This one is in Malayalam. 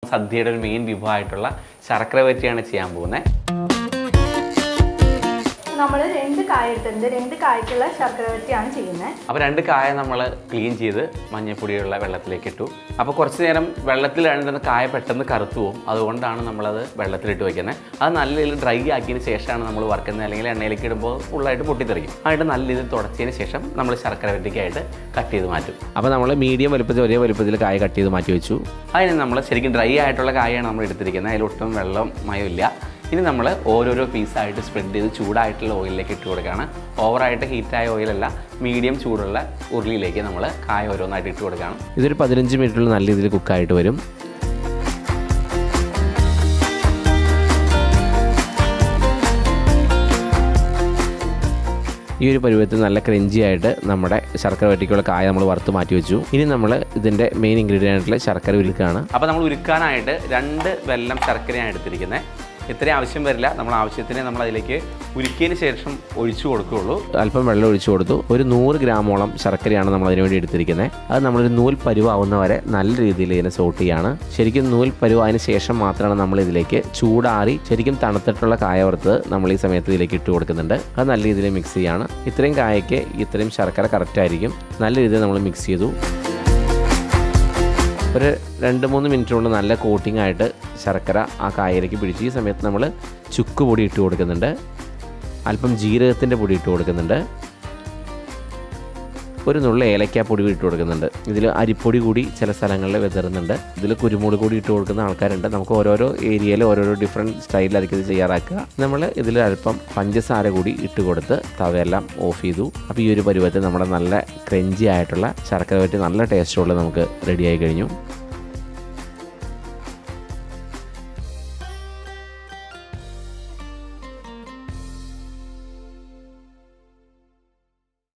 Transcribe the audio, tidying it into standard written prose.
സദ്യയുടെ ഒരു മെയിൻ വിഭവമായിട്ടുള്ള ശർക്കര വരട്ടിയാണ് ചെയ്യാൻ പോകുന്നത്. നമ്മൾ 2 കായ എടുത്തിട്ടുണ്ട്. 2 കായ്ക്കുള്ള ശർക്കര വരട്ടിയാണ് ചെയ്യുന്നത്. അപ്പോൾ 2 കായ നമ്മൾ ക്ലീൻ ചെയ്ത് മഞ്ഞൾപ്പൊടിയുള്ള വെള്ളത്തിലേക്ക് ഇട്ടു. അപ്പോൾ കുറച്ച് നേരം വെള്ളത്തിലിടുന്ന കായ പെട്ടെന്ന് കറുത്തു പോകും. അതുകൊണ്ടാണ് നമ്മളത് വെള്ളത്തിലിട്ട് വയ്ക്കുന്നത്. അത് നല്ല രീതിയിൽ ഡ്രൈ ആക്കിയതിന് ശേഷമാണ് നമ്മൾ വറുക്കുന്നത്. അല്ലെങ്കിൽ എണ്ണയിലേക്ക് ഇടുമ്പോൾ ഫുള്ളായിട്ട് പൊട്ടിത്തെറിക്കും. ആയിട്ട് നല്ല രീതിയിൽ തുടച്ചതിന് ശേഷം നമ്മൾ ശർക്കര വരട്ടിക്കായിട്ട് കട്ട് ചെയ്ത് മാറ്റും. അപ്പോൾ നമ്മൾ മീഡിയം വലുപ്പത്തിൽ ഒരേ വലുപ്പത്തിൽ കായ കട്ട് ചെയ്ത് മാറ്റി വെച്ചു. അതിന് നമ്മൾ ശരിക്കും ഡ്രൈ ആയിട്ടുള്ള കായാണ് നമ്മൾ എടുത്തിരിക്കുന്നത്. അതിലൊട്ടും വെള്ളം മയമില്ല. ഇനി നമ്മൾ ഓരോരോ പീസായിട്ട് സ്പ്രെഡ് ചെയ്ത് ചൂടായിട്ടുള്ള ഓയിലിലേക്ക് ഇട്ട് കൊടുക്കുകയാണ്. ഓവറായിട്ട് ഹീറ്റായ ഓയിലല്ല, മീഡിയം ചൂടുള്ള ഉരുളിയിലേക്ക് നമ്മൾ കായ ഓരോന്നായിട്ട് ഇട്ട് കൊടുക്കുകയാണ്. ഇതൊരു 15 മിനിറ്റിൽ നല്ല രീതിയിൽ കുക്കായിട്ട് വരും. ഈ ഒരു പരുവത്തിൽ നല്ല ക്രഞ്ചി ആയിട്ട് നമ്മുടെ ശർക്കര വരട്ടിക്കുള്ള കായ നമ്മൾ വറുത്ത് മാറ്റി വെച്ചു. ഇനി നമ്മൾ ഇതിൻ്റെ മെയിൻ ഇൻഗ്രീഡിയൻ്റ് ആയിട്ടുള്ള ശർക്കര ഉരുക്കുകയാണ്. അപ്പോൾ നമ്മൾ ഉരുക്കാനായിട്ട് 2 വെല്ലം ശർക്കരയാണ് എടുത്തിരിക്കുന്നത്. ഇത്രയും ആവശ്യം വരില്ല. നമ്മൾ ആവശ്യത്തിന് നമ്മൾ അതിലേക്ക് ഉരുക്കിയതിന് ശേഷം ഒഴിച്ചു കൊടുക്കുകയുള്ളൂ. അല്പം വെള്ളം ഒഴിച്ചു കൊടുത്തു. ഒരു 100 ഗ്രാമോളം ശർക്കരയാണ് നമ്മൾ അതിനു വേണ്ടി എടുത്തിരിക്കുന്നത്. അത് നമ്മളൊരു നൂൽ പരുവാവുന്നവരെ നല്ല രീതിയിൽ ഇതിനെ സോട്ട് ചെയ്യാണ്. ശരിക്കും നൂൽ പരുവായതിന് ശേഷം മാത്രമാണ് നമ്മൾ ഇതിലേക്ക് ചൂടാറി ശരിക്കും തണുത്തിട്ടുള്ള കായ വറുത്ത് നമ്മൾ ഈ സമയത്ത് ഇതിലേക്ക് ഇട്ട് കൊടുക്കുന്നുണ്ട്. അത് നല്ല രീതിയിൽ മിക്സ് ചെയ്യാണ്. ഇത്രയും കായയ്ക്ക് ഇത്രയും ശർക്കര കറക്റ്റ് ആയിരിക്കും. നല്ല രീതിയിൽ നമ്മൾ മിക്സ് ചെയ്തു. ഒരു 2-3 മിനിറ്റ് കൊണ്ട് നല്ല കോട്ടിംഗ് ആയിട്ട് ശർക്കര ആ കായയിലേക്ക് പിടിച്ച് ഈ സമയത്ത് നമ്മൾ ചുക്ക് പൊടി ഇട്ട് കൊടുക്കുന്നുണ്ട്. അല്പം ജീരകത്തിൻ്റെ പൊടി ഇട്ട് കൊടുക്കുന്നുണ്ട്. ഒരു നുള്ള ഏലക്കാപ്പൊടി ഇട്ട് കൊടുക്കുന്നുണ്ട്. ഇതിൽ അരിപ്പൊടി കൂടി ചില സ്ഥലങ്ങളിൽ വിതറുന്നുണ്ട്. ഇതിൽ കുരുമുളക് കൂടി ഇട്ട് കൊടുക്കുന്ന ആൾക്കാരുണ്ട്. നമുക്ക് ഓരോരോ ഏരിയയിൽ ഓരോരോ ഡിഫറെൻറ്റ് സ്റ്റൈലിലായിരിക്കും ഇത് ചെയ്യാറാക്കുക. നമ്മൾ ഇതിൽ അല്പം പഞ്ചസാര കൂടി ഇട്ട് കൊടുത്ത് തവയെല്ലാം ഓഫ് ചെയ്തു. അപ്പോൾ ഈ ഒരു പരുവത്തിൽ നമ്മുടെ നല്ല ക്രഞ്ചി ആയിട്ടുള്ള ശർക്കര വരട്ടി നല്ല ടേസ്റ്റോടെ നമുക്ക് റെഡിയായി കഴിഞ്ഞു.